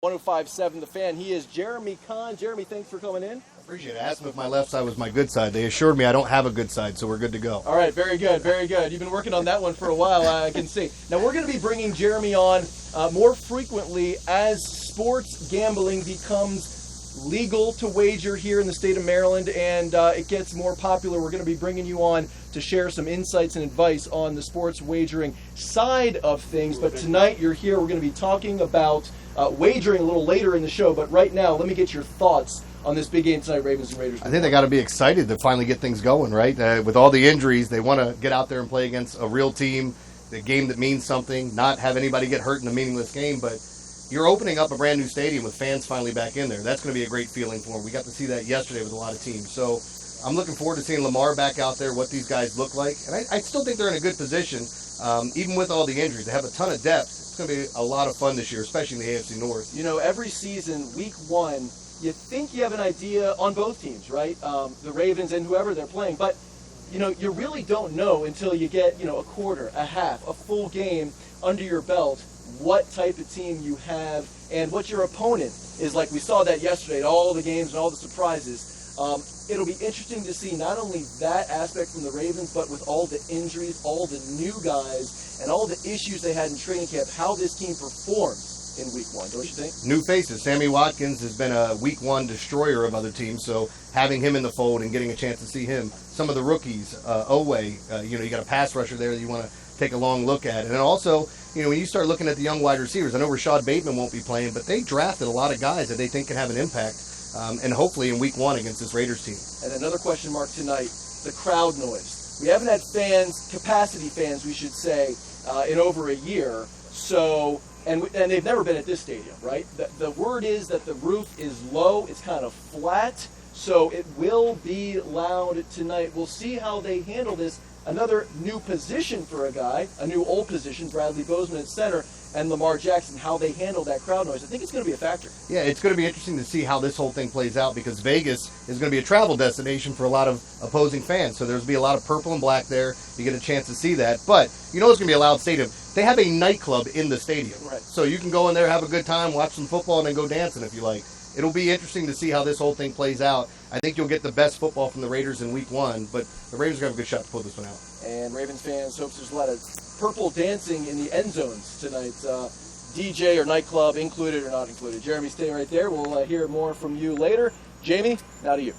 105.7 The Fan. He is Jeremy Conn. Jeremy, thanks for coming in. Appreciate it. I asked them if my left side was my good side. They assured me I don't have a good side, so we're good to go. All right, very good, very good. You've been working on that one for a while, I can see. Now, we're going to be bringing Jeremy on more frequently as sports gambling becomes legal to wager here in the state of Maryland, and it gets more popular. We're going to be bringing you on to share some insights and advice on the sports wagering side of things. But tonight, you're here. We're going to be talking about wagering a little later in the show. But right now, let me get your thoughts on this big game tonight, Ravens and Raiders. I think they got to be excited to finally get things going, right? With all the injuries, they want to get out there and play against a real team, the game that means something, not have anybody get hurt in a meaningless game. But you're opening up a brand new stadium with fans finally back in there. That's going to be a great feeling for them. We got to see that yesterday with a lot of teams. So I'm looking forward to seeing Lamar back out there, what these guys look like. And I still think they're in a good position, even with all the injuries. They have a ton of depth. It's going to be a lot of fun this year, especially in the AFC North. You know, every season, week one, you think you have an idea on both teams, right? The Ravens and whoever they're playing. But, you know, you really don't know until you get, you know, a quarter, a half, a full game under your belt what type of team you have and what your opponent is like. We saw that yesterday, all the games and all the surprises. It'll be interesting to see not only that aspect from the Ravens, but with all the injuries, all the new guys, and all the issues they had in training camp, how this team performs in week one, don't you think? New faces. Sammy Watkins has been a week one destroyer of other teams, so having him in the fold and getting a chance to see him. Some of the rookies, Oweh, you got a pass rusher there that you want to take a long look at. And then also, you know, when you start looking at the young wide receivers, I know Rashad Bateman won't be playing, but they drafted a lot of guys that they think can have an impact, and hopefully in week one against this Raiders team. And another question mark tonight, the crowd noise. We haven't had fans, capacity fans, we should say, in over a year. So, and they've never been at this stadium, right? The word is that the roof is low, it's kind of flat, so it will be loud tonight. We'll see how they handle this. Another new position for a guy, a new old position, Bradley Bozeman at center, and Lamar Jackson, how they handle that crowd noise. I think it's going to be a factor. Yeah, it's going to be interesting to see how this whole thing plays out because Vegas is going to be a travel destination for a lot of opposing fans. So there's going to be a lot of purple and black there. You get a chance to see that. But you know it's going to be a loud stadium. They have a nightclub in the stadium. Right. So you can go in there, have a good time, watch some football, and then go dancing if you like. It'll be interesting to see how this whole thing plays out. I think you'll get the best football from the Raiders in week one, but the Ravens are going to have a good shot to pull this one out. And Ravens fans hopes there's a lot of purple dancing in the end zones tonight. DJ or nightclub included or not included. Jeremy, stay right there. We'll hear more from you later. Jamie, now to you.